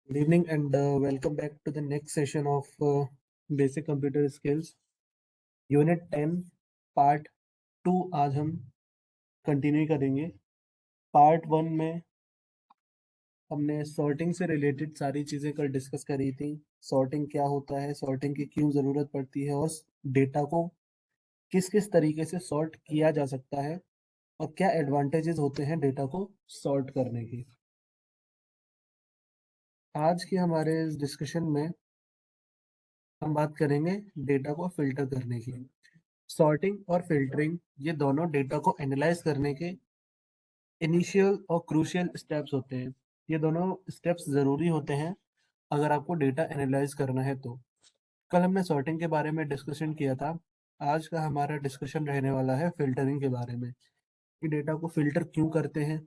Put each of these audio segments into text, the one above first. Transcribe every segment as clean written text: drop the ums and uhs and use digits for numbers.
Good evening and welcome back to the next session of Basic Computer Skills Unit 10 Part 2। आज हम continue करेंगे। Part 1 में हमने sorting से रिलेटेड सारी चीज़ें कल डिस्कस करी थी। सॉर्टिंग क्या होता है, सॉर्टिंग की क्यों ज़रूरत पड़ती है और डेटा को किस किस तरीके से सॉर्ट किया जा सकता है और क्या एडवांटेजेस होते हैं डेटा को सॉर्ट करने की। आज के हमारे इस डिस्कशन में हम बात करेंगे डेटा को फिल्टर करने की। सॉर्टिंग और फिल्टरिंग ये दोनों डेटा को एनालाइज करने के इनिशियल और क्रूशियल स्टेप्स होते हैं। ये दोनों स्टेप्स ज़रूरी होते हैं अगर आपको डेटा एनालाइज करना है तो। कल हमने सॉर्टिंग के बारे में डिस्कशन किया था। आज का हमारा डिस्कशन रहने वाला है फिल्टरिंग के बारे में कि डेटा को फिल्टर क्यों करते हैं,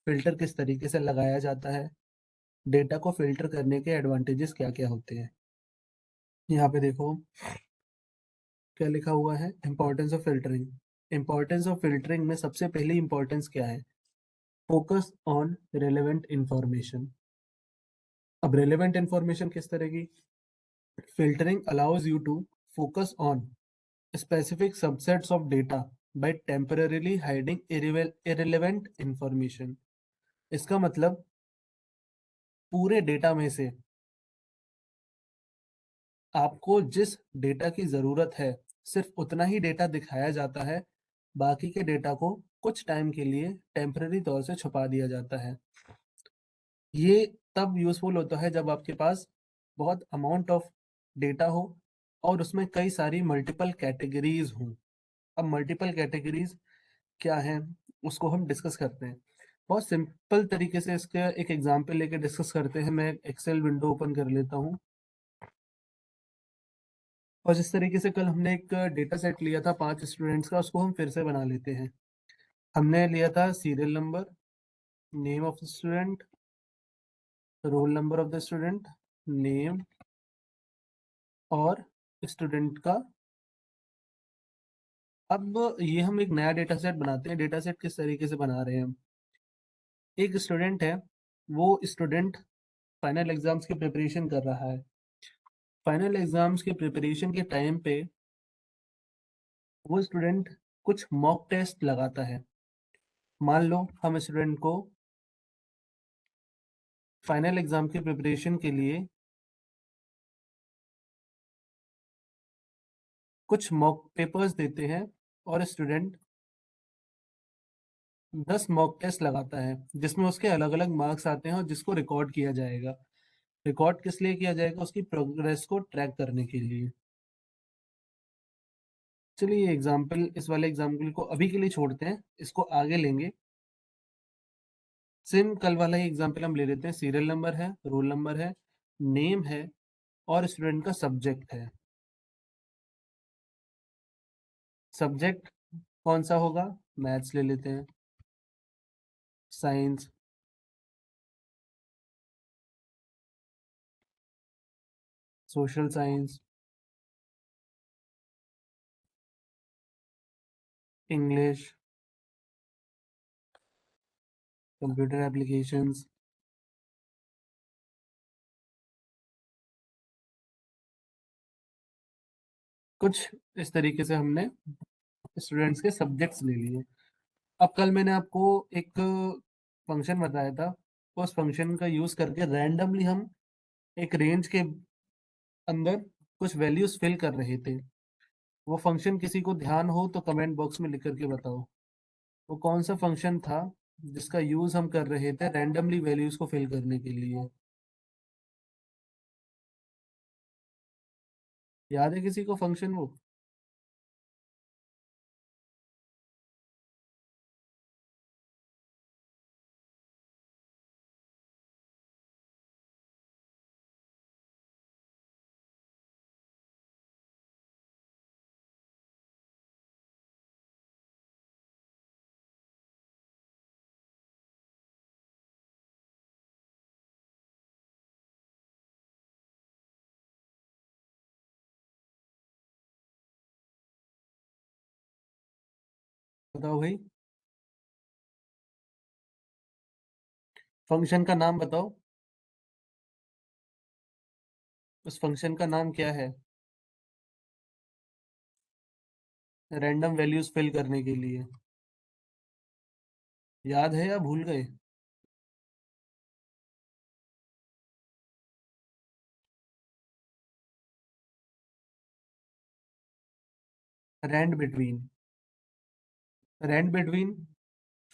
फिल्टर किस तरीके से लगाया जाता है, डेटा को फिल्टर करने के एडवांटेजेस क्या क्या होते हैं। यहाँ पे देखो क्या लिखा हुआ है, importance of filtering. Importance of filtering में सबसे पहली इंपॉर्टेंस क्या है? Focus on relevant information. अब रिलेवेंट इंफॉर्मेशन किस तरह की? Filtering allows you to focus on specific subsets of data by temporarily hiding irrelevant information। इसका मतलब पूरे डेटा में से आपको जिस डेटा की जरूरत है सिर्फ उतना ही डेटा दिखाया जाता है, बाकी के डेटा को कुछ टाइम के लिए टेम्पररी तौर से छुपा दिया जाता है। ये तब यूज़फुल होता है जब आपके पास बहुत अमाउंट ऑफ डेटा हो और उसमें कई सारी मल्टीपल कैटेगरीज हों। अब मल्टीपल कैटेगरीज क्या हैं उसको हम डिस्कस करते हैं। बहुत सिंपल तरीके से इसका एक एग्जांपल लेके डिस्कस करते हैं। मैं एक्सेल विंडो ओपन कर लेता हूँ और जिस तरीके से कल हमने एक डेटा सेट लिया था 5 स्टूडेंट्स का, उसको हम फिर से बना लेते हैं। हमने लिया था serial number, name of the student, roll number of the student, name और स्टूडेंट का। अब ये हम एक नया डेटा सेट बनाते हैं। डेटा सेट किस तरीके से बना रहे हैं हम? एक स्टूडेंट है, वो स्टूडेंट फाइनल एग्जाम्स की प्रिपरेशन कर रहा है। फाइनल एग्जाम्स के प्रिपरेशन के टाइम पे वो स्टूडेंट कुछ मॉक टेस्ट लगाता है। मान लो हम स्टूडेंट को फाइनल एग्जाम की प्रिपरेशन के लिए कुछ मॉक पेपर्स देते हैं और स्टूडेंट 10 मॉक टेस्ट लगाता है जिसमें उसके अलग अलग मार्क्स आते हैं और जिसको रिकॉर्ड किया जाएगा। रिकॉर्ड किस लिए किया जाएगा? उसकी प्रोग्रेस को ट्रैक करने के लिए। चलिए ये एग्जाम्पल, इस वाले एग्जाम्पल को अभी के लिए छोड़ते हैं, इसको आगे लेंगे। सेम कल वाला ही एग्जाम्पल हम ले लेते हैं। सीरियल नंबर है, रोल नंबर है, नेम है और स्टूडेंट का सब्जेक्ट है। सब्जेक्ट कौन सा होगा? मैथ्स ले लेते हैं, science, social science, English, computer applications. कुछ इस तरीके से हमने स्टूडेंट्स के सब्जेक्ट्स ले लिए। अब कल मैंने आपको एक फंक्शन बताया था, उस फंक्शन का यूज करके रैंडमली हम एक रेंज के अंदर कुछ वैल्यूज फिल कर रहे थे। वो फंक्शन किसी को ध्यान हो तो कमेंट बॉक्स में लिख करके बताओ वो कौन सा फंक्शन था जिसका यूज हम कर रहे थे रैंडमली वैल्यूज को फिल करने के लिए। याद है किसी को फंक्शन वो? बताओ भाई, फंक्शन का नाम बताओ। उस फंक्शन का नाम क्या है? रैंडम वैल्यूज फिल करने के लिए। याद है या भूल गए? Rand between. Rand between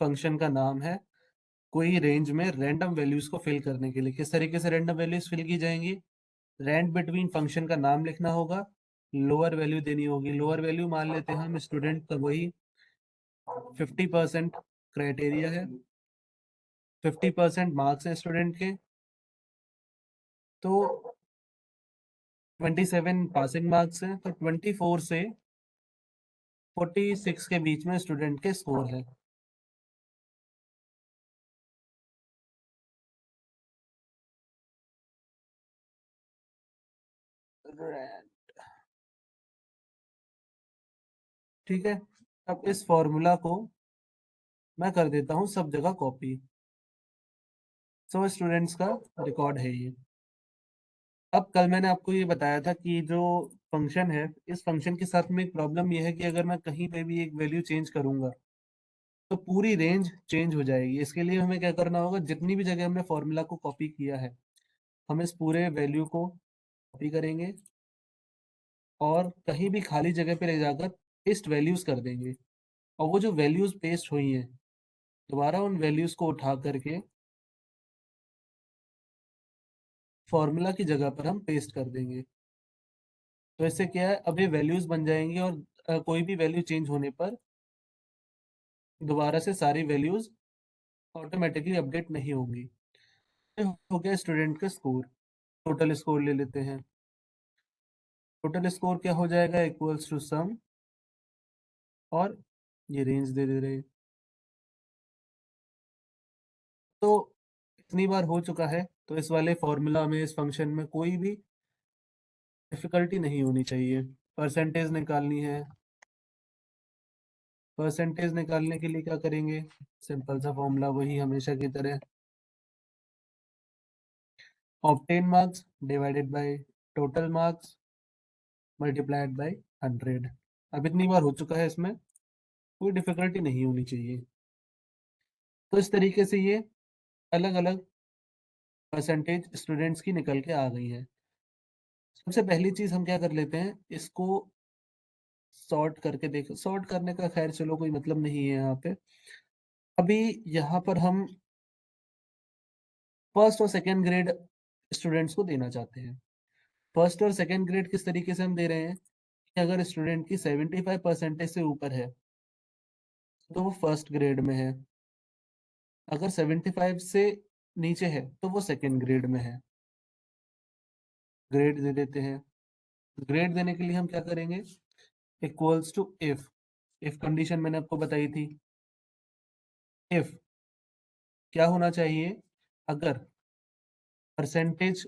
function का नाम है कोई रेंज में रैंडम वैल्यूज को फिल करने के लिए। किस तरीके से रैंडम वैल्यूज फिल की जाएंगी? रैंड बिटवीन फंक्शन का नाम लिखना होगा, लोअर वैल्यू देनी होगी। लोअर वैल्यू मान लेते हैं हम स्टूडेंट का वही 50% क्राइटेरिया है, 50% मार्क्स है स्टूडेंट के, तो 27 पासिंग मार्क्स हैं, तो 24 से 46 के बीच में स्टूडेंट के स्कोर है। ठीक है, अब इस फॉर्मूला को मैं कर देता हूँ सब जगह कॉपी। सो स्टूडेंट्स का रिकॉर्ड है ये। अब कल मैंने आपको ये बताया था कि जो फंक्शन है, इस फंक्शन के साथ में एक प्रॉब्लम ये है कि अगर मैं कहीं पे भी एक वैल्यू चेंज करूंगा तो पूरी रेंज चेंज हो जाएगी। इसके लिए हमें क्या करना होगा, जितनी भी जगह हमने फॉर्मूला को कॉपी किया है हम इस पूरे वैल्यू को कॉपी करेंगे और कहीं भी खाली जगह पे ले जाकर पेस्ट वैल्यूज कर देंगे। और वो जो वैल्यूज पेस्ट हुई हैं दोबारा उन वैल्यूज को उठा करके फॉर्मूला की जगह पर हम पेस्ट कर देंगे। तो इससे क्या है, अब ये वैल्यूज बन जाएंगी और कोई भी वैल्यू चेंज होने पर दोबारा से सारी वैल्यूज ऑटोमेटिकली अपडेट नहीं होंगी। ये हो गया स्टूडेंट का स्कोर। टोटल स्कोर ले लेते हैं। टोटल स्कोर क्या हो जाएगा, इक्वल्स टू सम, और ये रेंज दे दे रहे हैं। तो इतनी बार हो चुका है, तो इस वाले फॉर्मूला में, इस फंक्शन में कोई भी डिफिकल्टी नहीं होनी चाहिए। परसेंटेज निकालनी है। परसेंटेज निकालने के लिए क्या करेंगे, सिंपल सा फॉर्मूला वही हमेशा की तरह, obtain marks divided by total marks multiplied by 100। अब इतनी बार हो चुका है, इसमें कोई डिफिकल्टी नहीं होनी चाहिए। तो इस तरीके से ये अलग अलग परसेंटेज स्टूडेंट्स की निकल के आ गई है। सबसे पहली चीज हम क्या कर लेते हैं, इसको सॉर्ट करके देख, सॉर्ट करने का खैर चलो कोई मतलब नहीं है यहाँ पे। अभी यहाँ पर हम फर्स्ट और सेकेंड ग्रेड स्टूडेंट्स को देना चाहते हैं। फर्स्ट और सेकेंड ग्रेड किस तरीके से हम दे रहे हैं कि अगर स्टूडेंट की 75% से ऊपर है तो वो फर्स्ट ग्रेड में है, अगर 75 से नीचे है तो वो सेकेंड ग्रेड में है। ग्रेड दे देते हैं। ग्रेड देने के लिए हम क्या करेंगे, इक्वल्स टू इफ कंडीशन मैंने आपको बताई थी। इफ क्या होना चाहिए, अगर परसेंटेज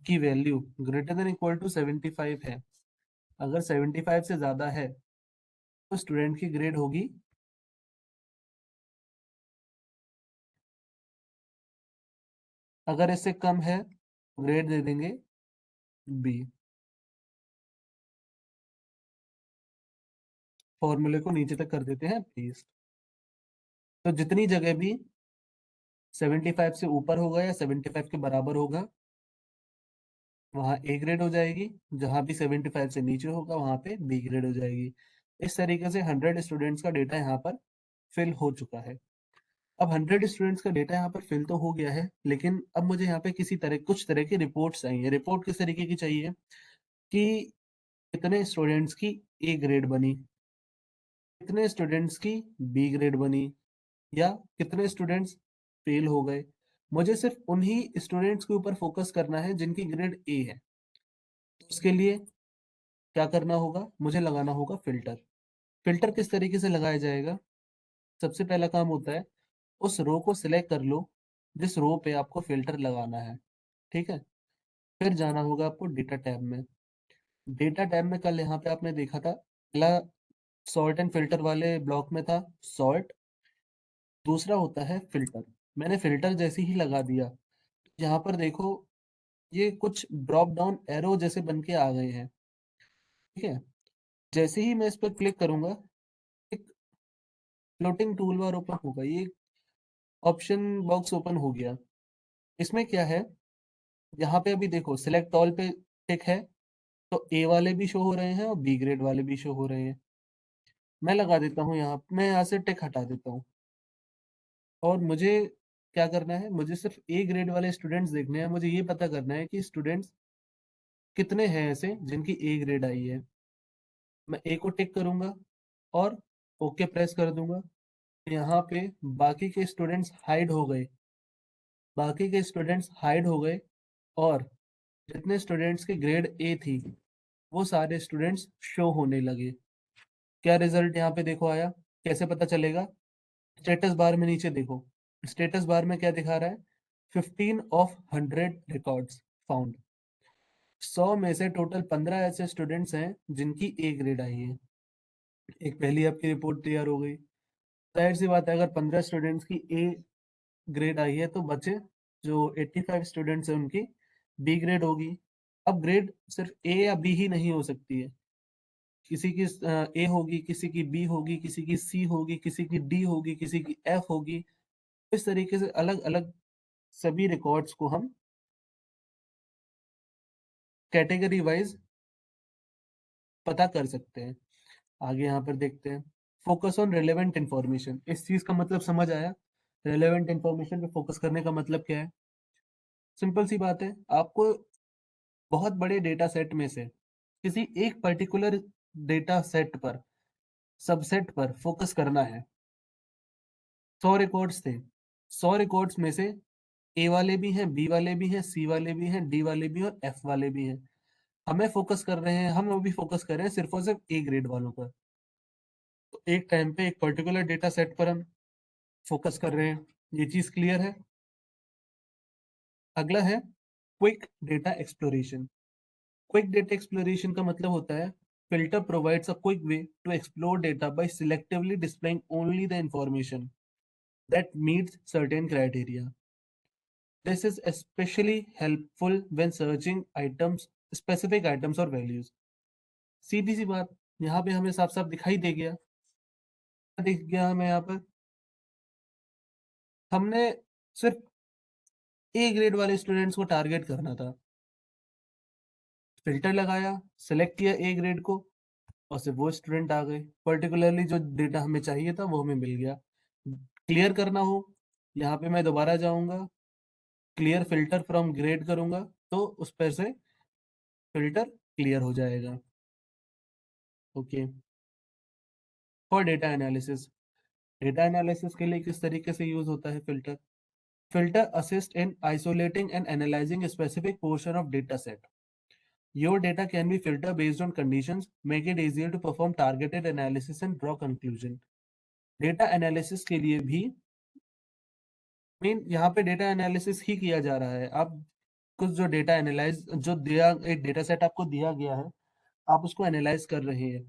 की value greater than equal to 75 है, अगर 75 से ज्यादा है तो स्टूडेंट की ग्रेड होगी, अगर इससे कम है ग्रेड दे देंगे बी। फॉर्मूले को नीचे तक कर देते हैं पेस्ट। तो जितनी जगह भी 75 से ऊपर होगा या 75 के बराबर होगा वहाँ ए ग्रेड हो जाएगी, जहाँ भी 75 से नीचे होगा वहाँ पे बी ग्रेड हो जाएगी। इस तरीके से 100 स्टूडेंट्स का डेटा यहाँ पर फिल हो चुका है। अब 100 स्टूडेंट्स का डेटा यहाँ पर फिल तो हो गया है, लेकिन अब मुझे यहाँ पे कुछ तरह की रिपोर्ट्स चाहिए। रिपोर्ट किस तरीके की चाहिए कि कितने स्टूडेंट्स की ए ग्रेड बनी, कितने स्टूडेंट्स की बी ग्रेड बनी, या कितने स्टूडेंट्स फेल हो गए। मुझे सिर्फ उन्हीं स्टूडेंट्स के ऊपर फोकस करना है जिनकी ग्रेड ए है। तो उसके लिए क्या करना होगा, मुझे लगाना होगा फिल्टर। फिल्टर किस तरीके से लगाया जाएगा, सबसे पहला काम होता है उस रो को सिलेक्ट कर लो जिस रो पे आपको फिल्टर लगाना है। ठीक है, फिर जाना होगा आपको डेटा टैब में। डेटा टैब में कल यहाँ पे आपने देखा था, पहला सॉर्ट एंड फिल्टर वाले ब्लॉक में था सॉर्ट, दूसरा होता है फिल्टर। मैंने फिल्टर जैसे ही लगा दिया, यहाँ पर देखो ये कुछ ड्रॉप डाउन एरो जैसे बन के आ गए हैं। ठीक है, जैसे ही मैं इस पर क्लिक करूंगा, एक फ्लोटिंग टूल बार ओपन होगा, ये ऑप्शन बॉक्स ओपन हो गया। इसमें क्या है, यहाँ पे अभी देखो सिलेक्ट ऑल पे टिक है, तो ए वाले भी शो हो रहे हैं और बी ग्रेड वाले भी शो हो रहे हैं। मैं लगा देता हूँ यहाँ, मैं यहाँ से टिक हटा देता हूँ। और मुझे क्या करना है, मुझे सिर्फ ए ग्रेड वाले स्टूडेंट्स देखने हैं। मुझे ये पता करना है कि स्टूडेंट्स कितने हैं ऐसे जिनकी ए ग्रेड आई है। मैं ए को टिक करूंगा और ओके प्रेस कर दूंगा। यहाँ पे बाकी के स्टूडेंट्स हाइड हो गए, बाकी के स्टूडेंट्स हाइड हो गए, और जितने स्टूडेंट्स की ग्रेड ए थी वो सारे स्टूडेंट्स शो होने लगे। क्या रिजल्ट यहाँ पे देखो आया, कैसे पता चलेगा? स्टेटस बार में नीचे देखो, स्टेटस बार में क्या दिखा रहा है, 15 of 100 रिकॉर्ड्स फाउंड। 100 में से टोटल 15 ऐसे स्टूडेंट्स हैं जिनकी ए ग्रेड आई है। एक पहली आपकी रिपोर्ट तैयार हो गई। जाहिर सी बात है, अगर 15 स्टूडेंट्स की ए ग्रेड आई है तो बचे जो 85 स्टूडेंट्स हैं उनकी बी ग्रेड होगी। अब ग्रेड सिर्फ ए या बी ही नहीं हो सकती है, किसी की ए होगी, किसी की बी होगी, किसी की सी होगी, किसी की डी होगी, किसी की एफ होगी। इस तरीके से अलग अलग सभी रिकॉर्ड्स को हम कैटेगरी वाइज पता कर सकते हैं। आगे यहाँ पर देखते हैं, फोकस ऑन रिलेवेंट इंफॉर्मेशन। इस चीज का मतलब समझ आया? रिलेवेंट इंफॉर्मेशन पे फोकस करने का मतलब क्या है? सिंपल सी बात है, आपको बहुत बड़े डेटा सेट में से किसी एक पर्टिकुलर डेटा सेट पर, सबसेट पर फोकस करना है। 100 रिकॉर्ड्स थे, 100 रिकॉर्ड्स में से ए वाले भी हैं, बी वाले भी हैं, सी वाले भी हैं, डी वाले भी हैं और एफ वाले भी हैं। हमें फोकस कर रहे हैं, हम अभी फोकस कर रहे हैं सिर्फ और सिर्फ ए ग्रेड वालों पर। तो एक टाइम पे एक पर्टिकुलर डेटा सेट पर हम फोकस कर रहे हैं, ये चीज क्लियर है? अगला है quick data exploration. Quick data exploration का मतलब होता है, filter provides a quick way to explore data by selectively displaying only the information that meets certain criteria. This is especially helpful when searching items, specific items or values. सीधी सी बात, यहाँ पे हमें साफ साफ दिखाई दे गया, क्या दिख गया हमें यहाँ पर? हमने सिर्फ ए ग्रेड वाले स्टूडेंट्स को टारगेट करना था, फिल्टर लगाया, सेलेक्ट किया ए ग्रेड को, और सिर्फ वो स्टूडेंट आ गए। पर्टिकुलरली जो डेटा हमें चाहिए था वो हमें मिल गया। क्लियर करना हो, यहाँ पे मैं दोबारा जाऊंगा, क्लियर फिल्टर फ्रॉम ग्रेड करूंगा, तो उस पर से फिल्टर क्लियर हो जाएगा। Okay, for data analysis. Data analysis के लिए किस तरीके से यूज होता है filter? Filter assist in isolating and analysing specific portion of data set. Your data can be filtered based on conditions, make it easier to perform targeted analysis and draw conclusion. Data analysis के लिए भी main यहाँ पे data analysis ही किया जा रहा है। आप कुछ जो डेटा एनालाइज जो दिया, एक डेटा सेट आपको दिया गया है, आप उसको एनालाइज कर रहे हैं।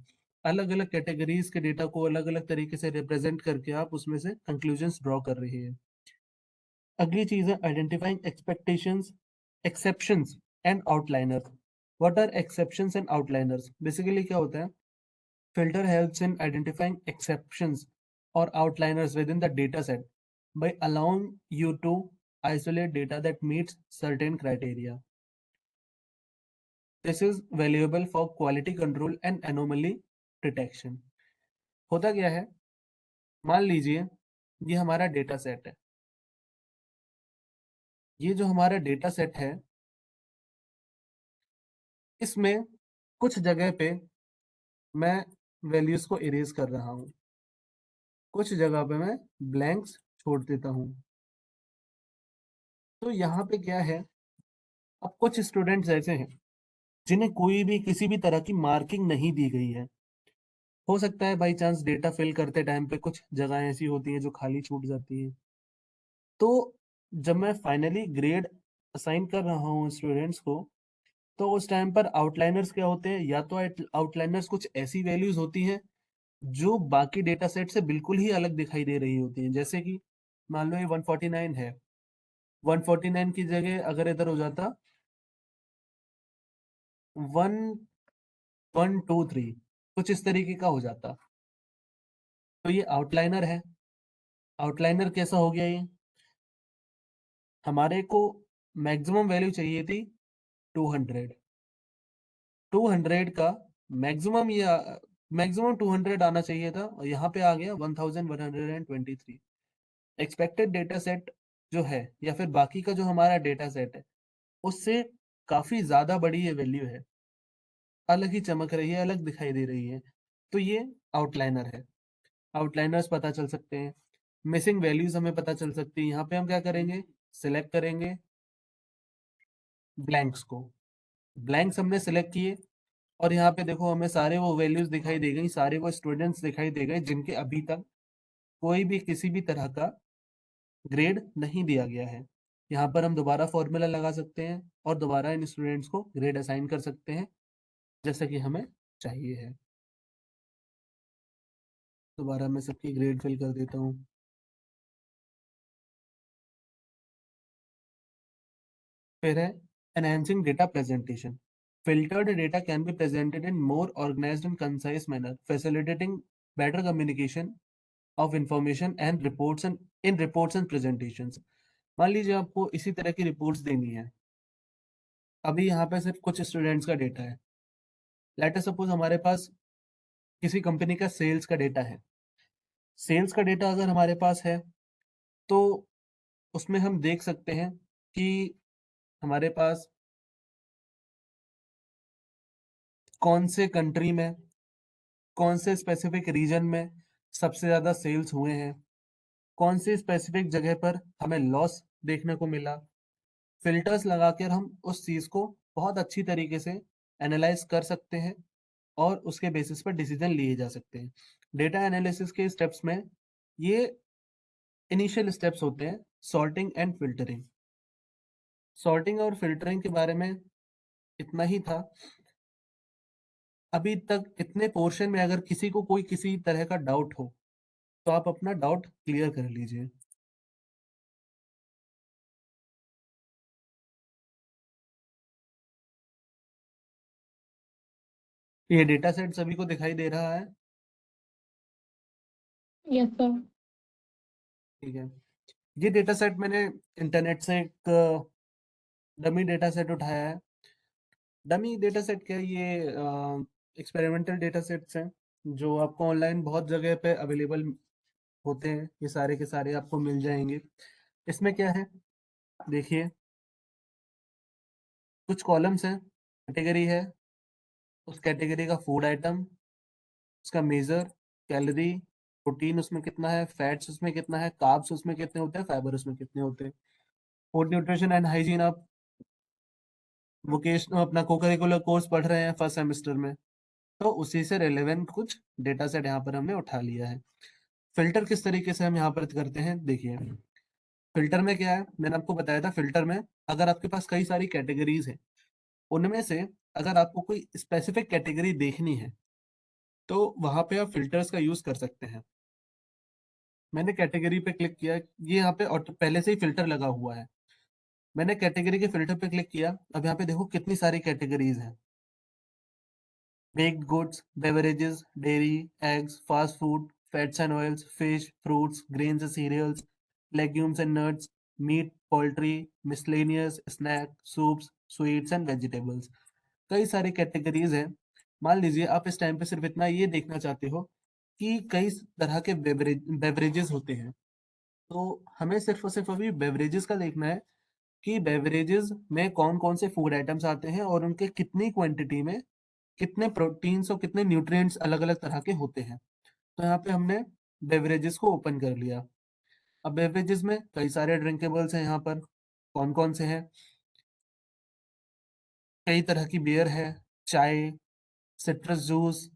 अलग अलग कैटेगरीज के डेटा को अलग अलग तरीके से रिप्रेजेंट करके आप उसमें से कंक्लूजन्स ड्रॉ कर रहे हैं। अगली चीज है identifying expectations, exceptions and outliners. What are exceptions and outliners? Basically क्या होता है, filter helps in identifying exceptions or outliers within the dataset by allowing you to isolate data that meets certain criteria. This is valuable for quality control and anomaly detection. होता क्या है, मान लीजिए ये हमारा डेटा सेट है, ये जो हमारा डेटा सेट है इसमें कुछ जगह पे मैं वैल्यूज को इरेज कर रहा हूँ, कुछ जगह पे मैं ब्लैंक्स छोड़ देता हूँ। तो यहाँ पे क्या है, अब कुछ स्टूडेंट्स ऐसे हैं जिन्हें कोई भी किसी भी तरह की मार्किंग नहीं दी गई है। हो सकता है बाई चांस डेटा फिल करते टाइम पे कुछ जगह ऐसी होती हैं जो खाली छूट जाती हैं। तो जब मैं फाइनली ग्रेड असाइन कर रहा हूँ स्टूडेंट्स को, तो उस टाइम पर आउटलाइनर्स क्या होते हैं, या तो आउटलाइनर्स कुछ ऐसी वैल्यूज होती हैं जो बाकी डेटा सेट से बिल्कुल ही अलग दिखाई दे रही होती हैं। जैसे कि मान लो ये 149 है, 149 की जगह अगर इधर हो जाता वन 1 2 3 कुछ इस तरीके का हो जाता। तो ये आउटलाइनर है। आउटलाइनर कैसा हो गया ये? हमारे को मैक्सिमम वैल्यू चाहिए थी 200। 200 का मैक्सिमम ये मैक्सिमम 200 आना चाहिए था और यहाँ पे आ गया 1123। एक्सपेक्टेड डेटा सेट जो है या फिर बाकी का जो हमारा डेटा सेट है उससे काफी ज्यादा बड़ी ये वैल्यू है, अलग ही चमक रही है, अलग दिखाई दे रही है। तो ये आउटलाइनर है। आउटलाइनर्स पता चल सकते हैं, मिसिंग वैल्यूज हमें पता चल सकती है। यहाँ पे हम क्या करेंगे, सिलेक्ट करेंगे ब्लैंक्स को। ब्लैंक्स हमने सिलेक्ट किए और यहाँ पे देखो हमें सारे वो वैल्यूज दिखाई दे गई, सारे वो स्टूडेंट्स दिखाई दे गए जिनके अभी तक कोई भी किसी भी तरह का ग्रेड नहीं दिया गया है। यहाँ पर हम दोबारा फॉर्मूला लगा सकते हैं और दोबारा इन स्टूडेंट्स को ग्रेड असाइन कर सकते हैं जैसा कि हमें चाहिए है। दोबारा मैं सबकी ग्रेड फिल कर देता हूँ। फिर है enhancing data presentation. Filtered data can be presented in more organized and concise manner, facilitating better communication of information and reports and presentations. मान लीजिए आपको इसी तरह की रिपोर्ट्स देनी है। अभी यहाँ पे सिर्फ कुछ स्टूडेंट्स का डेटा है। लेट अस सपोज हमारे पास किसी कंपनी का सेल्स का डेटा है। सेल्स का डेटा अगर हमारे पास है तो उसमें हम देख सकते हैं कि हमारे पास कौन से कंट्री में, कौन से स्पेसिफिक रीजन में सबसे ज्यादा सेल्स हुए हैं, कौन सी स्पेसिफिक जगह पर हमें लॉस देखने को मिला। फिल्टर्स लगाकर हम उस चीज को बहुत अच्छी तरीके से एनालाइज कर सकते हैं और उसके बेसिस पर डिसीजन लिए जा सकते हैं। डेटा एनालिसिस के स्टेप्स में ये इनिशियल स्टेप्स होते हैं, सॉर्टिंग एंड फिल्टरिंग। सॉर्टिंग और फिल्टरिंग के बारे में इतना ही था। अभी तक इतने पोर्शन में अगर किसी को कोई किसी तरह का डाउट हो तो आप अपना डाउट क्लियर कर लीजिए। ये डेटा सेट सभी को दिखाई दे रहा है? Yes sir. ठीक है। ये डेटा सेट मैंने इंटरनेट से एक डमी डेटा सेट उठाया है। डमी डेटा सेट क्या है, ये एक्सपेरिमेंटल डेटा सेट्स हैं जो आपको ऑनलाइन बहुत जगह पे अवेलेबल होते हैं। ये सारे के सारे आपको मिल जाएंगे। इसमें क्या है, देखिए कुछ कॉलम्स हैं, कैटेगरी है, उस कैटेगरी का फूड आइटम, उसका मेजर, कैलोरी, प्रोटीन उसमें कितना है, फैट्स उसमें कितना है, कार्ब्स उसमें कितने होते हैं, फाइबर उसमें कितने होते हैं। फूड न्यूट्रिशन एंड हाइजीन आप वोकेशनल अपना को करिकुलर कोर्स पढ़ रहे हैं फर्स्ट सेमेस्टर में, तो उसी से रेलेवेंट कुछ डेटा सेट यहाँ पर हमने उठा लिया है। फिल्टर किस तरीके से हम यहाँ पर करते हैं, देखिए फिल्टर में क्या है, मैंने आपको बताया था। फिल्टर में अगर आपके पास कई सारी कैटेगरीज है, उनमें से अगर आपको कोई स्पेसिफिक कैटेगरी देखनी है तो वहां पे आप फिल्टर्स का यूज कर सकते हैं। मैंने कैटेगरी पे क्लिक किया, ये यहाँ पे पहले से ही फिल्टर लगा हुआ है। मैंने कैटेगरी के फिल्टर पे क्लिक किया, अब यहाँ पे देखो कितनी सारी कैटेगरीज हैं। Baked goods, beverages, dairy, eggs, fast food, fats and oils, fish, fruits, grains and cereals, legumes and nuts, meat, poultry, miscellaneous, snack, soups, sweets and vegetables. कई सारी कैटेगरीज हैं। मान लीजिए आप इस टाइम पे सिर्फ इतना ये देखना चाहते हो कि कई तरह के बेवरेजेस होते हैं, तो हमें सिर्फ और सिर्फ अभी बेवरेजेस का देखना है कि बेवरेजेस में कौन कौन से फूड आइटम्स आते हैं और उनके कितनी क्वांटिटी में कितने प्रोटीन्स और कितने न्यूट्रिएंट्स अलग अलग तरह के होते हैं। तो यहाँ पे हमने बेवरेजेस को ओपन कर लिया। अब बेवरेजेस में कई सारे ड्रिंकेबल्स हैं। यहाँ पर कौन कौन से हैं, कई तरह की बियर है, चाय, सिट्रस जूस,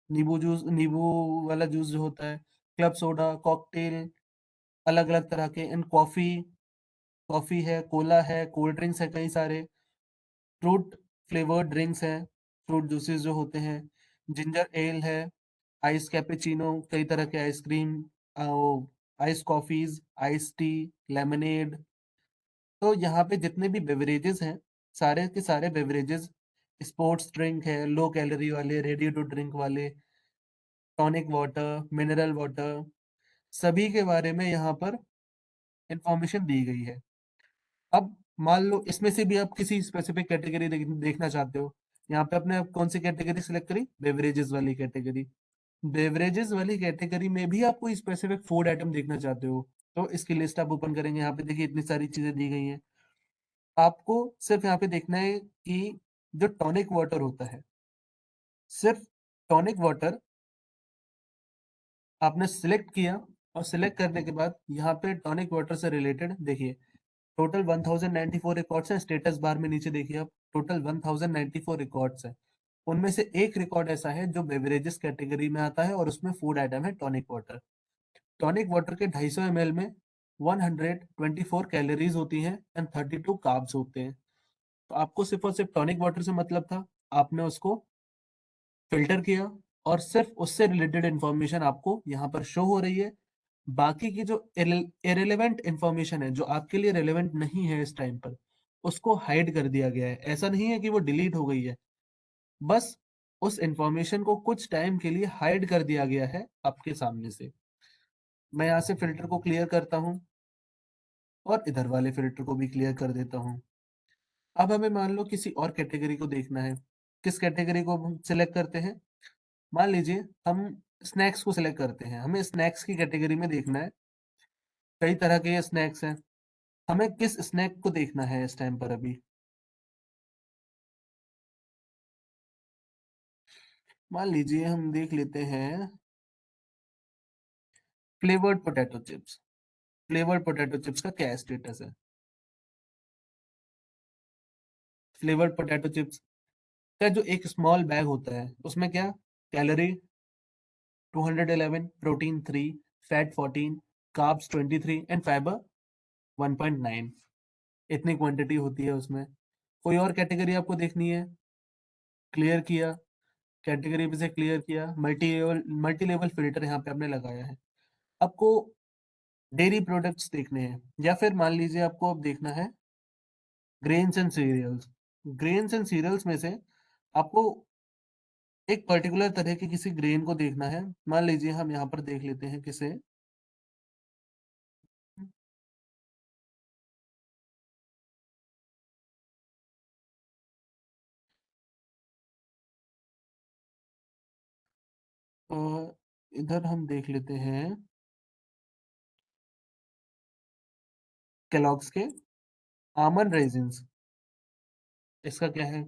नींबू जूस, नींबू वाला जूस जो होता है, क्लब सोडा, कॉकटेल, अलग अलग तरह के, एंड कॉफी, कॉफी है, कोला है, कोल्ड ड्रिंक्स है, कई सारे फ्रूट फ्लेवर्ड ड्रिंक्स हैं, फ्रूट जूसेस जो होते हैं, जिंजर एल है, आइस कैपेचिनो, कई तरह के ice cream, ice coffees, ice tea, lemonade. तो यहाँ पे जितने भी बेवरेजेस हैं, सारे के सारे बेवरेजेस स्पोर्ट्स ड्रिंक है, लो कैलोरी वाले, रेडी टू ड्रिंक वाले, टॉनिक वाटर, मिनरल वाटर, सभी के बारे में यहाँ पर इंफॉर्मेशन दी गई है। अब मान लो इसमें से भी आप किसी स्पेसिफिक कैटेगरी देखना चाहते हो, यहाँ पे आपने कौन सी कैटेगरी सिलेक्ट करी, बेवरेजेस वाली कैटेगरी। बेवरेजेस वाली कैटेगरी में भी आप कोई स्पेसिफिक फूड आइटम देखना चाहते हो, तो इसकी लिस्ट आप ओपन करेंगे, यहाँ पे देखिए इतनी सारी चीजें दी गई हैं। आपको सिर्फ यहाँ पे देखना है कि जो टॉनिक वाटर होता है, सिर्फ टॉनिक वाटर आपने सिलेक्ट किया, और सिलेक्ट करने के बाद यहाँ पे टॉनिक वाटर से रिलेटेड देखिए टोटल 1094 रिकॉर्ड्स हैं। स्टेटस बार में नीचे देखिए आप, टोटल 1094 रिकॉर्ड्स हैं। उनमें से एक रिकॉर्ड ऐसा है जो बेवरेजेस कैटेगरी में आता है, और उसमें फूड आइटम है टॉनिक वाटर। टॉनिक वाटर के 250 ml में 124 कैलोरीज होती हैं एंड 32 कार्ब्स होते हैं। तो आपको सिर्फ और सिर्फ टॉनिक वाटर से मतलब था, आपने उसको फिल्टर किया, और सिर्फ उससे रिलेटेड इंफॉर्मेशन आपको यहाँ पर शो हो रही है। बाकी की जो इरेलीवेंट इंफॉर्मेशन है, जो आपके लिए रेलेवेंट नहीं है इस टाइम पर, उसको हाइड कर दिया गया है। ऐसा नहीं है कि वो डिलीट हो गई है, बस उस इंफॉर्मेशन को कुछ टाइम के लिए हाइड कर दिया गया है आपके सामने से। मैं यहाँ से फिल्टर को क्लियर करता हूँ, और इधर वाले फिल्टर को भी क्लियर कर देता हूँ। अब हमें मान लो किसी और कैटेगरी को देखना है। किस कैटेगरी को हम सिलेक्ट करते हैं, मान लीजिए हम स्नैक्स को सिलेक्ट करते हैं। हमें स्नैक्स की कैटेगरी में देखना है, कई तरह के ये स्नैक्स हैं। हमें किस स्नैक को देखना है इस टाइम पर अभी, मान लीजिए हम देख लेते हैं flavoured potato chips. Flavoured potato chips का क्या स्टेटस है, फ्लेवर्ड पोटैटो चिप्स का जो एक स्मॉल बैग होता है, उसमें क्या calorie 211, protein 3, fat 14, carbs 23 and fibre 1.9, इतनी क्वांटिटी होती है उसमें। कोई और कैटेगरी आपको देखनी है, क्लियर किया, कैटेगरी पे से क्लियर किया, मल्टी लेवल फिल्टर यहाँ पे आपने लगाया है। आपको डेयरी प्रोडक्ट्स देखने हैं, या फिर मान लीजिए आपको अब देखना है grains and cereals. Grains and cereals में से आपको एक पर्टिकुलर तरह के किसी ग्रेन को देखना है। मान लीजिए हम यहाँ पर देख लेते हैं किसे, अ, इधर हम देख लेते हैं केलॉग्स के आमंड रेजिन्स। इसका क्या है,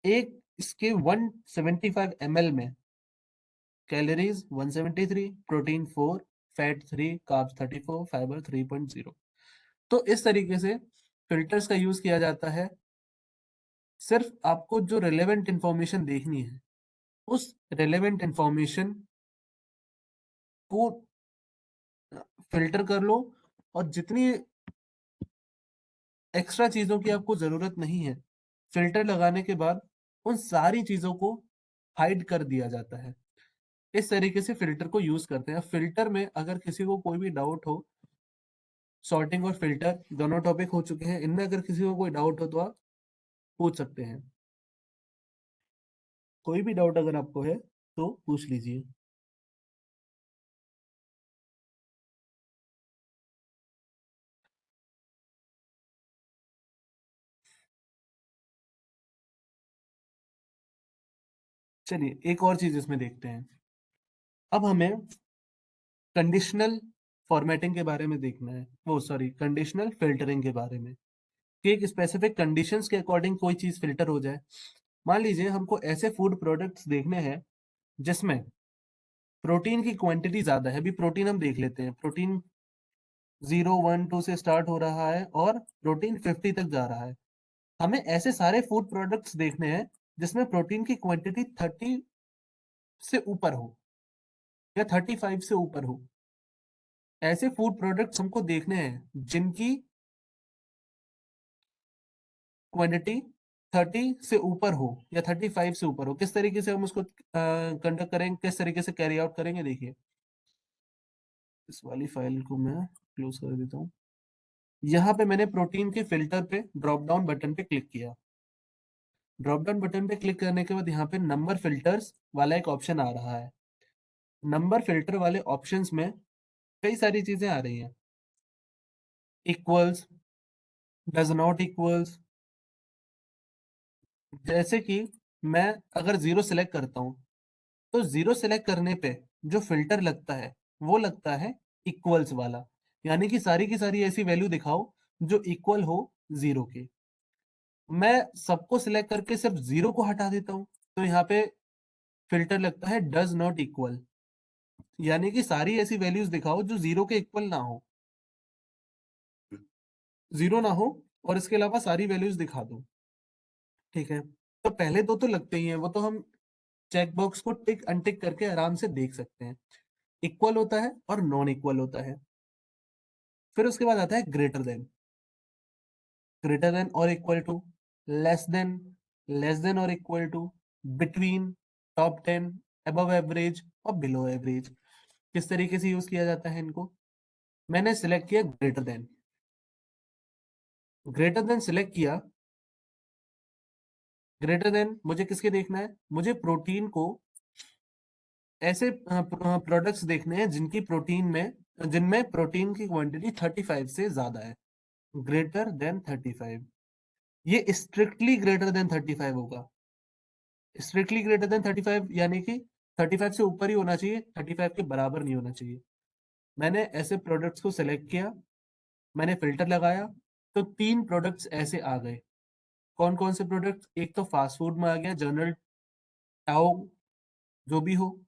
एक इसके 175 ml में calories 173, protein 4, fat 3, carbs 34, fibre 3.0। तो इस तरीके से फिल्टर्स का यूज किया जाता है। सिर्फ आपको जो रिलेवेंट इंफॉर्मेशन देखनी है, उस रिलेवेंट इंफॉर्मेशन को फिल्टर कर लो, और जितनी एक्स्ट्रा चीजों की आपको जरूरत नहीं है, फिल्टर लगाने के बाद उन सारी चीजों को हाइड कर दिया जाता है। इस तरीके से फिल्टर को यूज करते हैं। फिल्टर में अगर किसी को कोई भी डाउट हो, सॉर्टिंग और फिल्टर दोनों टॉपिक हो चुके हैं, इनमें अगर किसी को कोई डाउट हो तो आप पूछ सकते हैं। कोई भी डाउट अगर आपको है तो पूछ लीजिए। चलिए एक और चीज इसमें देखते हैं। अब हमें कंडीशनल फॉर्मेटिंग के बारे में देखना है, वो सॉरी कंडीशनल फिल्टरिंग के बारे में, कि एक स्पेसिफिक कंडीशंस के अकॉर्डिंग कोई चीज फिल्टर हो जाए। मान लीजिए हमको ऐसे फूड प्रोडक्ट्स देखने हैं जिसमें प्रोटीन की क्वांटिटी ज्यादा है। अभी प्रोटीन हम देख लेते हैं, प्रोटीन 0, 1, 2 से स्टार्ट हो रहा है और प्रोटीन 50 तक जा रहा है। हमें ऐसे सारे फूड प्रोडक्ट्स देखने हैं जिसमें प्रोटीन की क्वांटिटी 30 से ऊपर हो, या 35 से ऊपर हो। ऐसे फूड प्रोडक्ट्स हमको देखने हैं जिनकी क्वांटिटी 30 से ऊपर हो या 35 से ऊपर हो। किस तरीके से हम उसको कंडक्ट करेंगे, किस तरीके से कैरी आउट करेंगे, देखिए इस वाली फाइल को मैं क्लोज कर देता हूँ। यहाँ पे मैंने प्रोटीन के फिल्टर पे ड्रॉप डाउन बटन पे क्लिक किया। ड्रॉप डाउन बटन पे क्लिक करने के बाद यहाँ पे नंबर फिल्टर्स वाला एक ऑप्शन आ रहा है। नंबर फिल्टर वाले ऑप्शंस में कई सारी चीजें आ रही हैं, इक्वल्स, डज नॉट इक्वल्स। जैसे कि मैं अगर जीरो सेलेक्ट करता हूँ तो जीरो सेलेक्ट करने पे जो फिल्टर लगता है वो लगता है इक्वल्स वाला, यानी कि सारी की सारी ऐसी वैल्यू दिखाओ जो इक्वल हो जीरो के। मैं सबको सिलेक्ट करके सिर्फ जीरो को हटा देता हूँ तो यहाँ पे फिल्टर लगता है डज नॉट इक्वल, यानी कि सारी ऐसी वैल्यूज दिखाओ जो जीरो के इक्वल ना हो, जीरो ना हो और इसके अलावा सारी वैल्यूज दिखा दो। ठीक है, तो पहले दो तो लगते ही हैं, वो तो हम चेक बॉक्स को टिक अनटिक करके आराम से देख सकते हैं। इक्वल होता है और नॉन इक्वल होता है। फिर उसके बाद आता है ग्रेटर देन और equal to, less than, less than और equal to, between, top 10, above average और बिलो एवरेज। किस तरीके से यूज किया जाता है इनको? मैंने सिलेक्ट किया greater than. Greater than select किया। ग्रेटर देन मुझे किसके देखना है? मुझे प्रोटीन को, ऐसे प्रोडक्ट्स देखने हैं जिनकी प्रोटीन में, जिनमें प्रोटीन की क्वांटिटी 35 से ज्यादा है। ग्रेटर देन 35, ये स्ट्रिक्टली ग्रेटर देन 35 होगा। स्ट्रिक्टली ग्रेटर देन 35 यानी कि 35 से ऊपर ही होना चाहिए, 35 के बराबर नहीं होना चाहिए। मैंने ऐसे प्रोडक्ट्स को सिलेक्ट किया, मैंने फिल्टर लगाया, तो तीन प्रोडक्ट्स ऐसे आ गए। कौन कौन से प्रोडक्ट्स? एक तो फास्ट फूड में आ गया जनरल, टाओ, जो भी हो,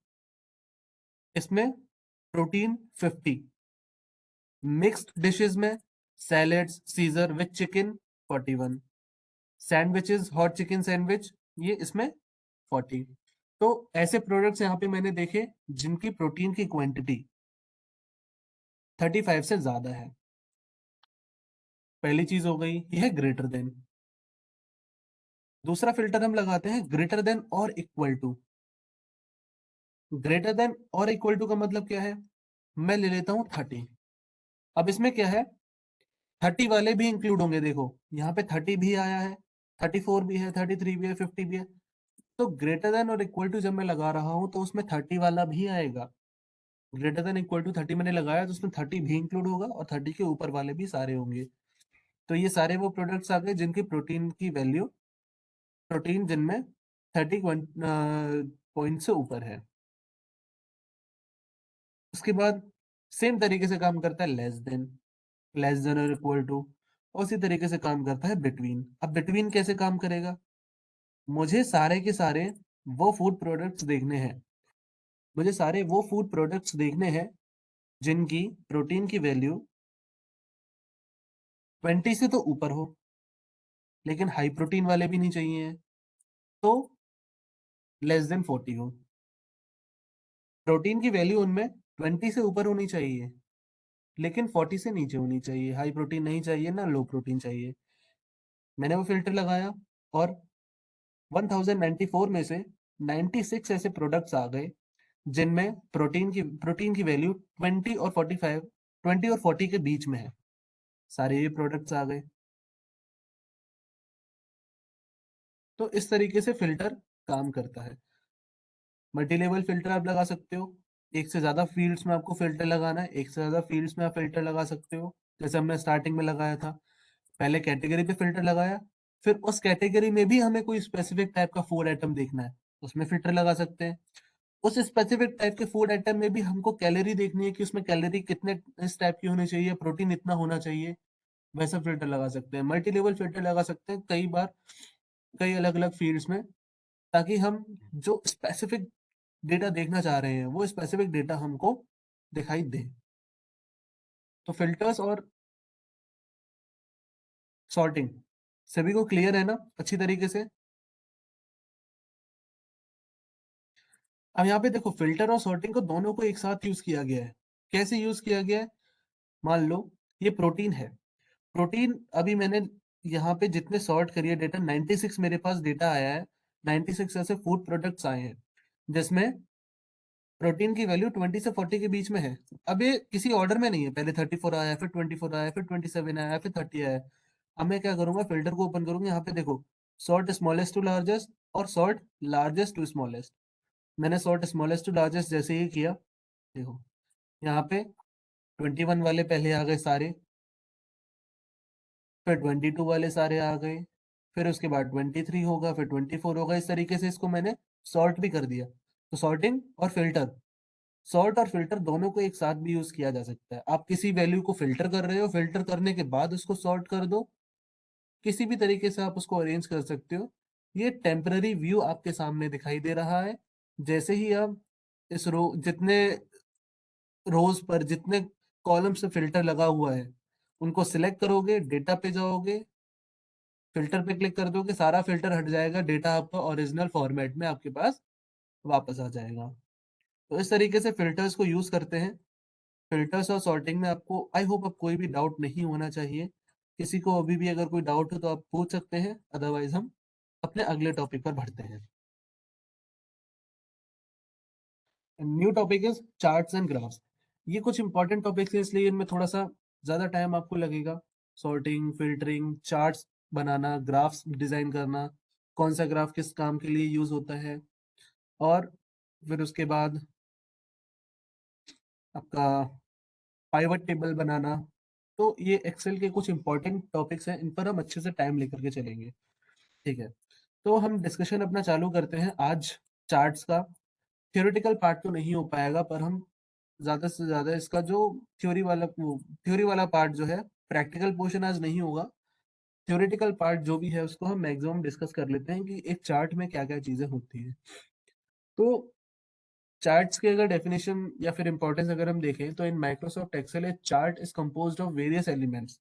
इसमें प्रोटीन 50। मिक्स्ड डिशेस में salads caesar with chicken 41, sandwiches hot chicken sandwich, ये इसमें 40। तो ऐसे प्रोडक्ट्स यहाँ पे मैंने देखे जिनकी प्रोटीन की क्वांटिटी 35 से ज्यादा है। पहली चीज हो गई यह ग्रेटर देन। दूसरा फिल्टर हम लगाते हैं ग्रेटर देन और इक्वल टू। ग्रेटर देन और इक्वल टू का मतलब क्या है? मैं ले लेता हूं 30। अब इसमें क्या है, 30 वाले भी इंक्लूड होंगे। देखो यहाँ पे 30 भी आया है, 34 भी है, 33 भी है, 50 भी है। तो ग्रेटर देन और इक्वल टू जब मैं लगा रहा हूं तो उसमें 30 वाला भी आएगा। ग्रेटर देन इक्वल टू 30 मैंने लगाया तो उसमें 30 भी इंक्लूड होगा और 30 के ऊपर वाले भी सारे होंगे। तो ये सारे वो प्रोडक्ट्स आ गए जिनकी प्रोटीन की वैल्यू, प्रोटीन जिनमें 30 पॉइंट से ऊपर है। उसके बाद सेम तरीके से काम करता है लेस देन, लेस देन और इक्वल टू। उसी तरीके से काम करता है बिटवीन। अब बिटवीन कैसे काम करेगा? मुझे सारे के सारे वो फूड प्रोडक्ट्स देखने हैं, मुझे सारे वो फूड प्रोडक्ट्स देखने हैं जिनकी प्रोटीन की वैल्यू 20 से तो ऊपर हो, लेकिन हाई प्रोटीन वाले भी नहीं चाहिए, तो लेस देन 40 हो। प्रोटीन की वैल्यू उनमें 20 से ऊपर होनी चाहिए, लेकिन 40 से नीचे होनी चाहिए। हाई प्रोटीन नहीं चाहिए ना लो प्रोटीन चाहिए। मैंने वो फिल्टर लगाया और 1094 में से 96 ऐसे प्रोडक्ट्स आ गए जिनमें प्रोटीन की वैल्यू 20 और 45, 20 और 40 के बीच में है। सारे ये प्रोडक्ट्स आ गए। तो इस तरीके से फिल्टर काम करता है। मल्टी लेवल फिल्टर आप लगा सकते हो, एक से ज्यादा फील्ड्स में आपको फिल्टर लगाना है, एक से ज्यादा फील्ड्स में आप फिल्टर लगा सकते हो। जैसे हमने स्टार्टिंग में लगाया था, पहले कैटेगरी पे फिल्टर लगाया, फिर उस कैटेगरी में भी हमें कोई स्पेसिफिक टाइप का फूड आइटम देखना है, उसमें फिल्टर लगा सकते हैं। उस स्पेसिफिक टाइप के फूड आइटम में भी हमको कैलोरी देखनी है कि उसमें कैलोरी कितने इस टाइप की होनी चाहिए, प्रोटीन इतना होना चाहिए, वैसा फिल्टर लगा सकते हैं। मल्टी लेवल फिल्टर लगा सकते हैं कई बार, कई अलग अलग फील्ड्स में, ताकि हम जो स्पेसिफिक डेटा देखना चाह रहे हैं वो स्पेसिफिक डेटा हमको दिखाई दे। तो फिल्टर्स और सॉर्टिंग सभी को क्लियर है ना अच्छी तरीके से? अब यहाँ पे देखो फिल्टर और सॉर्टिंग को दोनों को एक साथ यूज किया गया है। कैसे यूज किया गया है? मान लो ये प्रोटीन है, प्रोटीन अभी मैंने यहाँ पे जितने सॉर्ट करिए डेटा, 96 मेरे पास डेटा आया है, 96 ऐसे फूड प्रोडक्ट्स आए हैं जिसमें प्रोटीन की वैल्यू 20 से 40 के बीच में है। अब ये किसी ऑर्डर में नहीं है, पहले 34 आया, फिर 24 आया, फिर 27 आया, फिर 30 आया। अब मैं क्या करूंगा, फिल्टर को ओपन करूंगा, यहाँ पे देखो सॉर्ट स्मॉलेस्ट टू लार्जेस्ट और सॉर्ट लार्जेस्ट टू स्मॉलेस्ट। मैंने सॉर्ट स्मॉलेस्ट टू लार्जेस्ट जैसे ही किया, देखो यहाँ पे 21 वाले पहले आ गए सारे, फिर 22 वाले सारे आ गए, फिर उसके बाद 23 होगा, फिर 24 होगा। इस तरीके से इसको मैंने सॉर्ट भी कर दिया। तो सॉर्टिंग और फिल्टर, सॉर्ट और फिल्टर दोनों को एक साथ भी यूज किया जा सकता है। आप किसी वैल्यू को फिल्टर कर रहे हो, फिल्टर करने के बाद उसको सॉर्ट कर दो, किसी भी तरीके से आप उसको अरेंज कर सकते हो। ये टेम्पररी व्यू आपके सामने दिखाई दे रहा है। जैसे ही आप इस रो जितने रोज पर जितने कॉलम से फिल्टर लगा हुआ है उनको सिलेक्ट करोगे, डेटा पे जाओगे, फिल्टर पे क्लिक कर दोगे, सारा फिल्टर हट जाएगा, डेटा आपका ओरिजिनल फॉर्मेट में आपके पास वापस आ जाएगा। तो इस तरीके से फिल्टर्स को यूज करते हैं। फिल्टर्स और सॉर्टिंग में आपको आई होप अब कोई भी डाउट नहीं होना चाहिए। किसी को अभी भी अगर कोई डाउट हो तो आप पूछ सकते हैं, अदरवाइज हम अपने अगले टॉपिक पर बढ़ते हैं। New topic is charts and graphs. ये कुछ इंपॉर्टेंट टॉपिक्स हैं, इसलिए इनमें थोड़ा सा ज्यादा टाइम आपको लगेगा। सॉर्टिंग, फिल्टरिंग, चार्ट्स बनाना, ग्राफ्स डिजाइन करना, कौन सा ग्राफ किस काम के लिए यूज होता है, और फिर उसके बाद आपका पाइवट टेबल बनाना। तो ये एक्सेल के कुछ इंपॉर्टेंट टॉपिक्स हैं, इन पर हम अच्छे से टाइम लेकर के चलेंगे। ठीक है, तो हम डिस्कशन अपना चालू करते हैं आज चार्ट्स का। थ्योरेटिकल पार्ट तो नहीं हो पाएगा, पर हम ज्यादा से ज्यादा इसका जो थ्योरी वाला पार्ट जो है, प्रैक्टिकल पोर्शन आज नहीं होगा। थ्योरेटिकल पार्ट जो भी है उसको हम मैक्सिमम डिस्कस कर लेते हैं कि एक चार्ट में क्या क्या चीजें होती हैं। तो चार्ट्स के अगर डेफिनेशन या फिर इंपॉर्टेंस अगर हम देखें तो in Microsoft Excel a chart is composed of various elements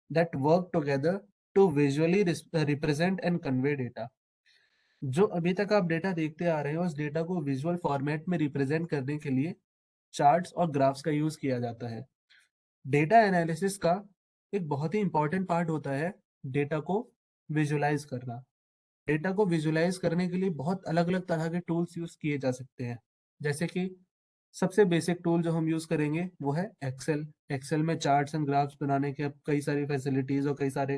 that work together to visually represent and convey data. जो अभी तक आप डेटा देखते आ रहे हो, उस डेटा को विजुअल फॉर्मेट में रिप्रेजेंट करने के लिए चार्ट्स और ग्राफ्स का यूज किया जाता है। डेटा एनालिसिस का एक बहुत ही इंपॉर्टेंट पार्ट होता है डेटा को विजुअलाइज करना। डेटा को विजुअलाइज करने के लिए बहुत अलग अलग तरह के टूल्स यूज किए जा सकते हैं। जैसे कि सबसे बेसिक टूल जो हम यूज करेंगे वो है एक्सेल। एक्सेल में चार्ट्स एंड ग्राफ्स बनाने के अब कई सारी फैसिलिटीज और कई सारे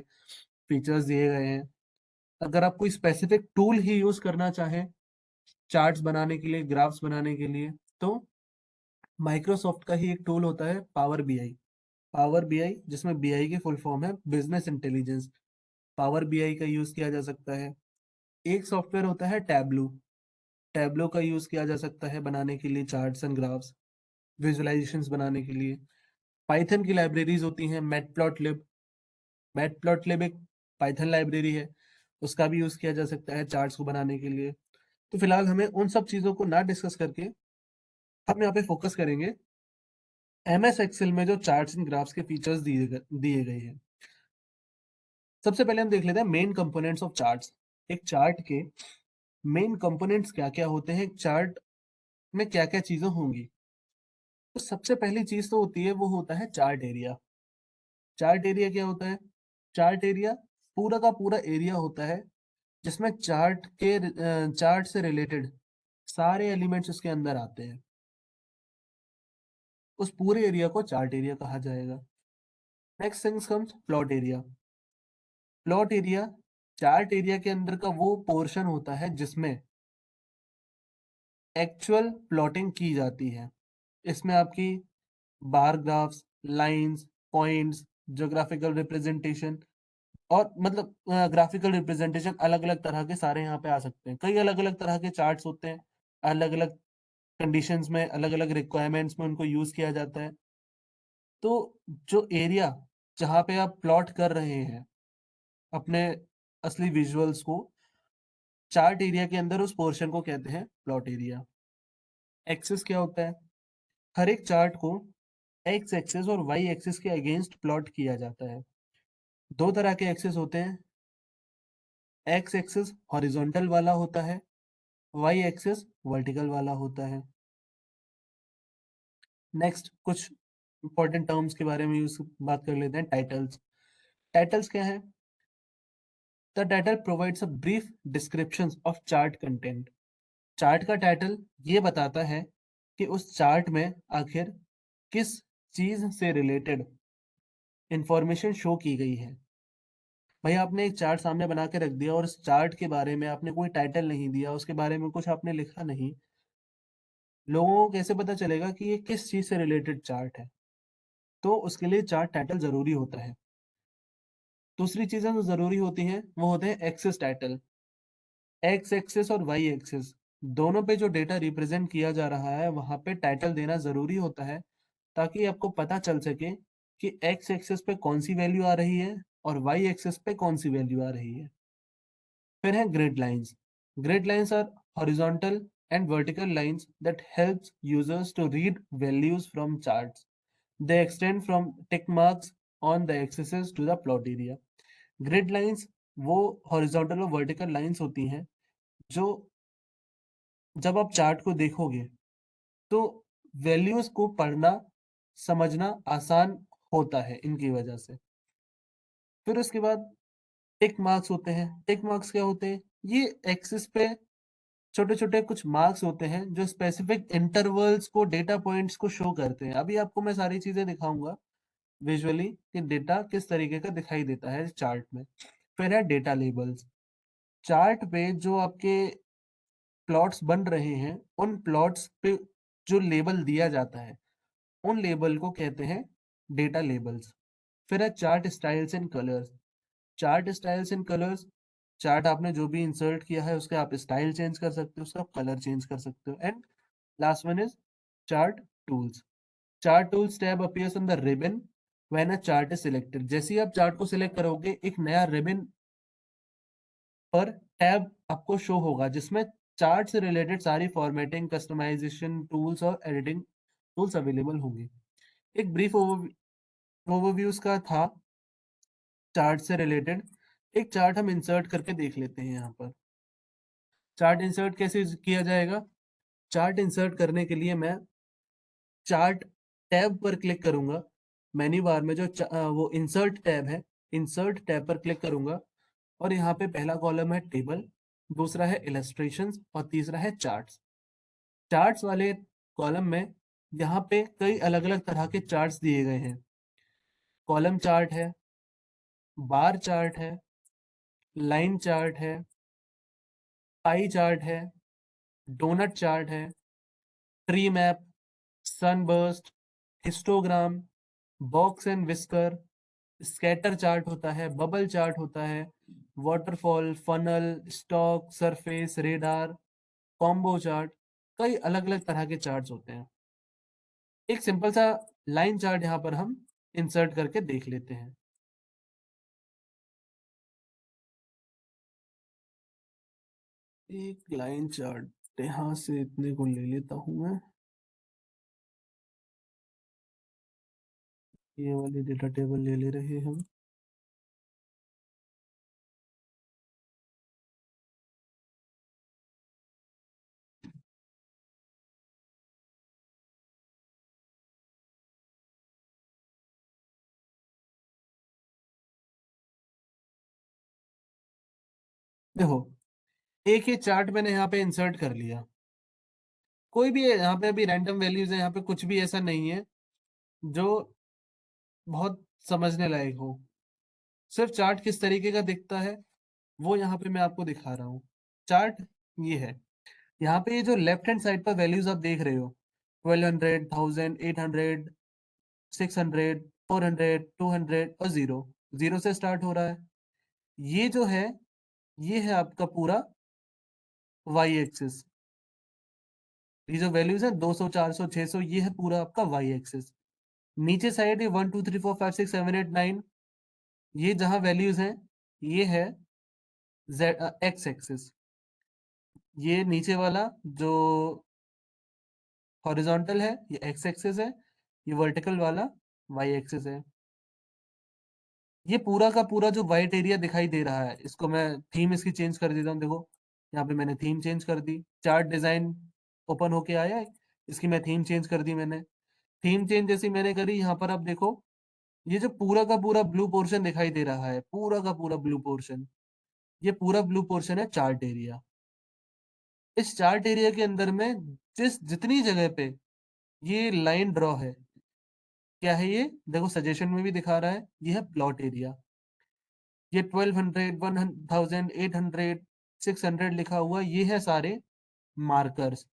फीचर्स दिए गए हैं। अगर आप कोई स्पेसिफिक टूल ही यूज करना चाहें चार्ट्स बनाने के लिए, ग्राफ्स बनाने के लिए, तो माइक्रोसॉफ्ट का ही एक टूल होता है पावर बीआई। पावर बीआई, जिसमें बीआई की फुल फॉर्म है बिजनेस इंटेलिजेंस, पावर बीआई का यूज किया जा सकता है। एक सॉफ्टवेयर होता है टैबलू। टैबलो का यूज किया जा सकता है बनाने के लिए चार्ट्स एंड ग्राफ्स, विजुअलाइजेशंस बनाने के लिए। पाइथन की लाइब्रेरीज होती हैं, मैटप्लॉटलिब। मैटप्लॉटलिब एक पाइथन लाइब्रेरी है, उसका भी यूज किया जा सकता है चार्ट्स को बनाने के लिए। तो फिलहाल हमें उन सब चीजों को ना डिस्कस करके हम यहाँ पे फोकस करेंगे एमएस एक्सेल में जो चार्ट्स एंड ग्राफ्स के फीचर्स दिए गए हैं। सबसे पहले हम देख लेते हैं मेन कंपोनेंट्स ऑफ चार्ट्स। एक चार्ट के मेन कंपोनेंट्स क्या क्या होते हैं, एक चार्ट में क्या क्या चीजें होंगी। तो सबसे पहली चीज तो होती है, वो होता है चार्ट एरिया। चार्ट एरिया क्या होता है? चार्ट एरिया पूरा का पूरा एरिया होता है जिसमें चार्ट से रिलेटेड सारे एलिमेंट्स उसके अंदर आते हैं। उस पूरे एरिया को चार्ट एरिया कहा जाएगा। Next things comes plot area. Plot area chart area के अंदर का वो पोर्शन होता है जिसमें एक्चुअल प्लॉटिंग की जाती है। इसमें आपकी बार graphs, lines, points, geographical representation, और मतलब ग्राफिकल रिप्रेजेंटेशन अलग अलग तरह के सारे यहाँ पे आ सकते हैं। कई अलग अलग तरह के चार्ट्स होते हैं, अलग अलग कंडीशंस में, अलग अलग रिक्वायरमेंट्स में उनको यूज किया जाता है। तो जो एरिया जहाँ पे आप प्लॉट कर रहे हैं अपने असली विजुअल्स को, चार्ट एरिया के अंदर उस पोर्शन को कहते हैं प्लॉट एरिया। एक्सेस क्या होता है? हर एक चार्ट को एक्स एक्सिस और वाई एक्सिस के अगेंस्ट प्लॉट किया जाता है। दो तरह के एक्सिस होते हैं, एक्स एक्सिस हॉरिजॉन्टल वाला होता है, वाई एक्सिस वर्टिकल वाला होता है। नेक्स्ट कुछ इंपॉर्टेंट टर्म्स के बारे में यूज बात कर लेते हैं। टाइटल्स। टाइटल्स क्या है? The title provides a brief description of chart content. Chart का टाइटल ये बताता है कि उस चार्ट में आखिर किस चीज से रिलेटेड इंफॉर्मेशन शो की गई है। भाई आपने एक चार्ट सामने बना के रख दिया और उस चार्ट के बारे में आपने कोई टाइटल नहीं दिया, उसके बारे में कुछ आपने लिखा नहीं, लोगों को कैसे पता चलेगा कि ये किस चीज से रिलेटेड चार्ट है? तो उसके लिए चार्ट टाइटल जरूरी होता है। दूसरी चीजें जो जरूरी होती हैं वो होते हैं एक्सेस टाइटल। एक्स एक्सेस और वाई एक्सेस दोनों पे जो डेटा रिप्रेजेंट किया जा रहा है वहां पे टाइटल देना जरूरी होता है, ताकि आपको पता चल सके कि एक्स एक्सेस पे कौन सी वैल्यू आ रही है और वाई एक्सेस पे कौन सी वैल्यू आ रही है। फिर है grid lines. Grid lines are horizontal and vertical lines that helps users to read values from charts. They extend from tick marks on the axes to the plot area. Grid lines वो horizontal और vertical lines होती हैं जो जब आप chart को देखोगे तो वैल्यूज को पढ़ना समझना आसान होता है इनकी वजह से। फिर उसके बाद टिक मार्क्स होते हैं। टिक मार्क्स क्या होते हैं? ये एक्सिस पे छोटे छोटे कुछ मार्क्स होते हैं जो स्पेसिफिक इंटरवल्स को, डेटा पॉइंट्स को शो करते हैं। अभी आपको मैं सारी चीजें दिखाऊंगा विजुअली कि डेटा किस तरीके का दिखाई देता है चार्ट में। फिर है डेटा लेबल्स। चार्ट पे जो आपके प्लॉट्स बन रहे हैं उन प्लॉट्स पे जो लेबल दिया जाता है उन लेबल को कहते हैं डेटा लेबल्स। फिर है chart styles and colours. Chart styles and colours, chart आपने जो भी इंसर्ट किया है उसके आप स्टाइल चेंज कर सकते हो, उसका कलर चेंज कर सकते हो। And last one is chart tools. Chart tools tab appears on the ribbon when a chart is selected. जैसे ही आप चार्ट को सिलेक्ट करोगे एक नया रिबन पर टैब आपको शो होगा जिसमें चार्ट से रिलेटेड सारी फॉर्मेटिंग, कस्टमाइजेशन टूल्स और एडिटिंग टूल्स अवेलेबल होंगे। एक ब्रीफ ओवरव्यूज का था चार्ट से रिलेटेड। एक चार्ट हम इंसर्ट करके देख लेते हैं यहाँ पर। चार्ट इंसर्ट कैसे किया जाएगा? चार्ट इंसर्ट करने के लिए मैं चार्ट टैब पर क्लिक करूंगा। मेन्यू बार में जो वो इंसर्ट टैब है, इंसर्ट टैब पर क्लिक करूंगा और यहाँ पे पहला कॉलम है टेबल, दूसरा है इलस्ट्रेशंस और तीसरा है चार्ट्स। चार्ट्स वाले कॉलम में यहाँ पे कई अलग अलग तरह के चार्ट्स दिए गए हैं। कॉलम चार्ट है, बार चार्ट है, लाइन चार्ट है, पाई चार्ट है, डोनट चार्ट है, tree map, sunburst, histogram, box and whisker, scatter chart होता है, बबल चार्ट होता है, waterfall, funnel, stock, surface, radar, combo chart. कई अलग अलग तरह के चार्ट्स होते हैं। एक सिंपल सा लाइन चार्ट यहाँ पर हम इंसर्ट करके देख लेते हैं। एक लाइन चार्ट यहाँ से इतने को ले लेता हूँ मैं। ये वाली डेटा टेबल ले ले रहे हैं हम। देखो, एक ही चार्ट मैंने यहाँ पे इंसर्ट कर लिया। कोई भी है यहाँ पे, अभी रैंडम वैल्यूज है यहाँ पे, कुछ भी ऐसा नहीं है जो बहुत समझने लायक हो। सिर्फ चार्ट किस तरीके का दिखता है वो यहाँ पे मैं आपको दिखा रहा हूँ। चार्ट ये है। यहाँ पे ये जो लेफ्ट हैंड साइड पर वैल्यूज आप देख रहे हो, 1200, 1000, 800, 600, 400, 200 और जीरो, जीरो से स्टार्ट हो रहा है। ये जो है ये है आपका पूरा वाई एक्सिस। ये जो वैल्यूज है 200, 400, 600, ये है पूरा आपका वाई एक्सिस। नीचे साइड ये 1 2 3 4 5 6 7 8 9, ये जहां वैल्यूज हैं ये है जेड एक्स एक्सिस। ये नीचे वाला जो हॉरिजॉन्टल है ये एक्स एक्सिस है, ये वर्टिकल वाला वाई एक्सिस है। ये पूरा का पूरा जो व्हाइट एरिया दिखाई दे रहा है इसको मैं थीम इसकी चेंज कर देता हूँ। देखो यहाँ पे मैंने थीम चेंज कर दी, चार्ट डिजाइन ओपन होके आया है, इसकी मैं थीम चेंज कर दी मैंने। थीम चेंज जैसी मैंने करी, यहाँ पर आप देखो ये जो पूरा का पूरा ब्लू पोर्शन दिखाई दे रहा है, पूरा का पूरा ब्लू पोर्शन, ये पूरा ब्लू पोर्शन है चार्ट एरिया। इस चार्ट एरिया के अंदर में जितनी जगह पे ये लाइन ड्रॉ है, क्या है ये? देखो सजेशन में भी दिखा रहा है, ये है प्लॉट एरिया। ये 1200, 1000, 800, 600 लिखा हुआ, ये है सारे मार्कर्स।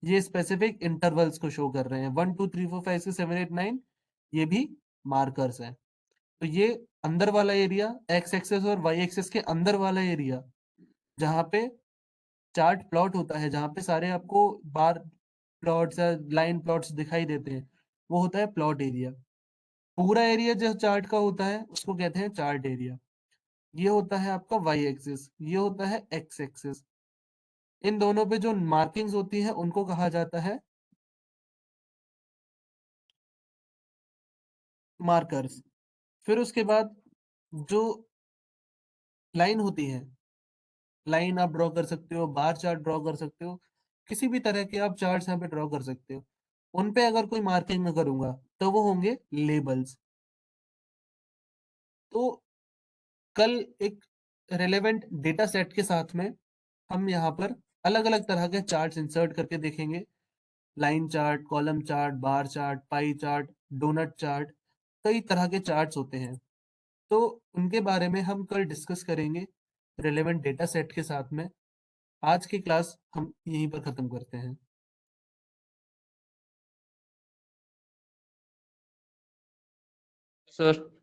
ये स्पेसिफिक इंटरवल्स को शो कर रहे हैं। 1 2 3 4 5 6 7 8 9 ये भी मार्कर्स हैं। तो ये अंदर वाला एरिया, एक्स एक्सेस और वाई एक्सेस के अंदर वाला एरिया, जहाँ पे चार्ट प्लॉट होता है, जहाँ पे सारे आपको बार प्लॉट्स या लाइन प्लॉट्स दिखाई देते हैं, वो होता है प्लॉट एरिया। पूरा एरिया जो चार्ट का होता है उसको कहते हैं चार्ट एरिया। ये होता है आपका वाई एक्सिस, ये होता है एक्स एक्सिस। इन दोनों पे जो मार्किंग्स होती है उनको कहा जाता है मार्कर्स। फिर उसके बाद जो लाइन होती है, लाइन आप ड्रॉ कर सकते हो, बार चार्ट ड्रॉ कर सकते हो, किसी भी तरह के आप चार्ट्स यहाँ पे ड्रॉ कर सकते हो। उन पे अगर कोई मार्किंग मैं करूंगा तो वो होंगे लेबल्स। तो कल एक रेलेवेंट डेटा सेट के साथ में हम यहाँ पर अलग अलग तरह के चार्ट्स इंसर्ट करके देखेंगे। Line chart, column chart, bar chart, pie chart, donut chart, कई तरह के चार्ट्स होते हैं। तो उनके बारे में हम कल डिस्कस करेंगे रेलेवेंट डेटा सेट के साथ में। आज की क्लास हम यहीं पर खत्म करते हैं। सर